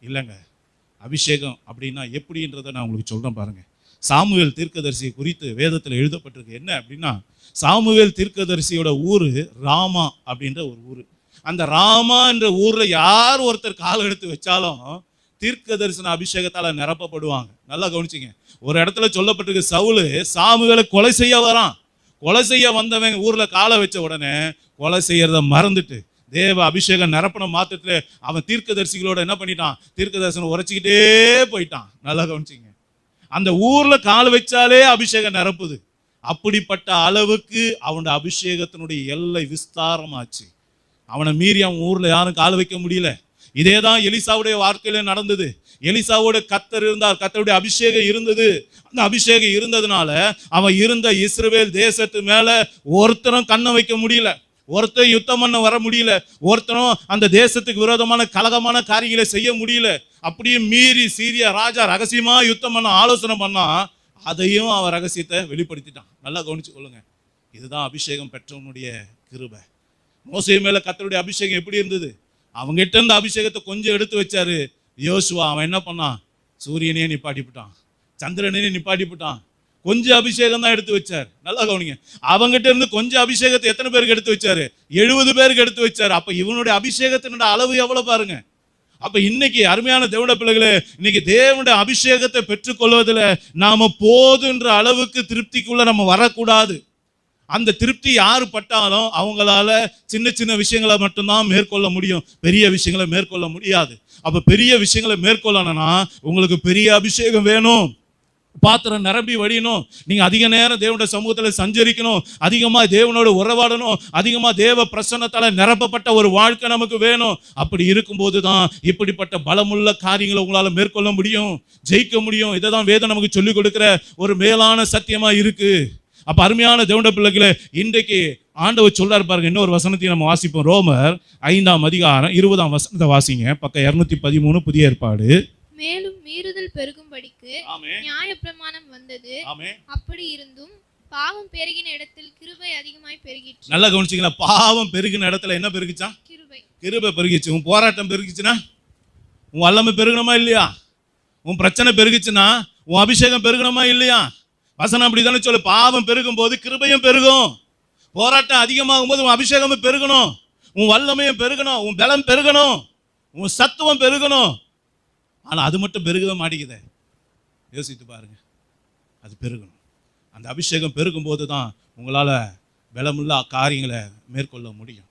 இல்லைங்க. அபிஷேகம் அப்படின்னா எப்படின்றத நான் உங்களுக்கு சொல்கிறேன் பாருங்கள். சாமுவேல் தீர்க்கதரிசியை குறித்து வேதத்தில் எழுதப்பட்டிருக்கு. என்ன அப்படின்னா, சாமுவேல் தீர்க்கதரிசியோட ஊர் ராமா அப்படின்ற ஒரு ஊர். அந்த ராமா என்ற ஊரில் யார் ஒருத்தர் கால் எடுத்து வச்சாலும் தீர்க்க தரிசன அபிஷேகத்தால் நிரப்பப்படுவாங்க. நல்லா கவனிச்சிங்க. ஒரு இடத்துல சொல்லப்பட்டிருக்கு, சவுலு சாமுவேலை கொலை செய்ய வரான். கொலை செய்ய வந்தவன் ஊரில் காலை வச்ச உடனே கொலை செய்யறத மறந்துட்டு தேவ அபிஷேகம் நிரப்பண மாத்திரத்துல அவன் தீர்க்கதரிசிகளோட என்ன பண்ணிட்டான், தீர்க்க தரிசனம் உரைச்சிக்கிட்டே போயிட்டான். நல்லா கவனிச்சிங்க. அந்த ஊர்ல கால் வச்சாலே அபிஷேகம் நிரப்புது. அப்படிப்பட்ட அளவுக்கு அவனோட அபிஷேகத்தினுடைய எல்லை விஸ்தாரமாச்சு. அவனை மீறி அவன் ஊர்ல யாரும் கால் வைக்க முடியல. இதேதான் எலிசாவுடைய வாழ்க்கையில நடந்தது. எலிசாவோட கர்த்தர் இருந்தார், கர்த்தருடைய அபிஷேகம் இருந்தது. அந்த அபிஷேகம் இருந்ததுனால அவன் இருந்த இஸ்ரவேல் தேசத்து மேல ஒருத்தரும் கண்ணை வைக்க முடியல, ஒருத்தர் யுத்தம் பண்ண வர முடியல, ஒருத்தரும் அந்த தேசத்துக்கு விரோதமான கலகமான காரியங்களை செய்ய முடியல. அப்படியே மீறி சீரியா ராஜா ரகசியமா யுத்தம் பண்ண ஆலோசனை பண்ணா, அதையும் அவன் ரகசியத்தை வெளிப்படுத்திட்டான். நல்லா கவனிச்சு கொள்ளுங்க. இதுதான் அபிஷேகம் பெற்றவனுடைய கிருபை. மோசே மேல கர்த்தருடைய அபிஷேகம் எப்படி இருந்தது? அவங்ககிட்ட இருந்த அபிஷேகத்தை கொஞ்சம் எடுத்து வச்சாரு யோசுவா. அவன் என்ன பண்ணான்? சூரியனே நிப்பாட்டிவிட்டான், சந்திரனே நிப்பாட்டிவிட்டான். கொஞ்சம் அபிஷேகம் தான் எடுத்து வச்சார். நல்லா கவனிங்க. அவங்ககிட்ட இருந்து கொஞ்சம் அபிஷேகத்தை எத்தனை பேருக்கு எடுத்து வச்சாரு? 70 பேருக்கு எடுத்து வச்சாரு. அப்ப இவனுடைய அபிஷேகத்தினுடைய அளவு எவ்வளவு பாருங்க. அப்ப இன்னைக்கு அருமையான தேவனுடைய பிள்ளைகளே, இன்னைக்கு தேவனுடைய அபிஷேகத்தை பெற்றுக்கொள்வதில் நாம போதுன்ற அளவுக்கு திருப்திக்குள்ள நம்ம வரக்கூடாது. அந்த திருப்தி யாரு பட்டாலும் அவங்களால சின்ன சின்ன விஷயங்களை மட்டும்தான் மேற்கொள்ள முடியும், பெரிய விஷயங்களை மேற்கொள்ள முடியாது. அப்ப பெரிய விஷயங்களை மேற்கொள்ளணும்னா உங்களுக்கு பெரிய அபிஷேகம் வேணும். பாத்திரம் நிரம்பி வடியணும். நீங்க அதிக நேரம் தேவனுடைய சமூகத்தில் சஞ்சரிக்கணும், அதிகமா தேவனோட உறவாடணும், அதிகமா தேவ பிரசன்னத்தால நிரப்பப்பட்ட ஒரு வாழ்க்கை நமக்கு வேணும். அப்படி இருக்கும்போது தான் இப்படிப்பட்ட பலமுள்ள காரியங்களை உங்களால மேற்கொள்ள முடியும், ஜெயிக்க முடியும். இதை தான் வேதம் நமக்கு சொல்லிக் கொடுக்கிற ஒரு மேலான சத்தியமா இருக்கு. அப்ப அருமையான தேவனுடைய பிள்ளைகளே, இன்றைக்கு ஆண்டவர் சொல்றாரு பாருங்க. இன்னொரு வசனத்தையும் நம்ம வாசிப்போம். ரோமர் 5ஆம் அதிகாரம் 20ஆம் வசனத்தை வாசிங்க. பக்கம் 213 புதிய ஏற்பாடு. மேலும் மீறுதல் பெருகும்படிக்கு நியாயப்பிரமாணம் வந்தது. அப்படி இருந்தும் பாவம் பெருகின இடத்தில் கிருபை அதிகமாய் பெருகிச்சு. நல்லா கவனிச்சீங்களா? பாவம் பெருகின இடத்துல என்ன பெருகிச்சா? கிருபை பெருகிச்சு. உன் போராட்டம் பெருகிச்சுன்னா உன் வல்லமை பெருகணுமா இல்லையா? உன் பிரச்சனை பெருகிச்சுன்னா உன் அபிஷேகம் பெருகணுமா இல்லையா? வசனம் அப்படிதானே சொல்லு. பாவம் பெருகும் போது கிருபையும் பெருகும். போராட்டம் அதிகமாகும் போது உன் அபிஷேகமும் பெருகணும், உன் வல்லமையும் பெருகணும், உன் பலம் பெருகணும், உன் சத்துவம் பெருகணும். ஆனால் அது மட்டும் பெருகவே மாட்டேங்குதே. யோசித்து பாருங்க. அது பெருகணும். அந்த அபிஷேகம் பெருகும் போது தான் உங்களால் பலமுள்ள காரியங்களை மேற்கொள்ள முடியும்.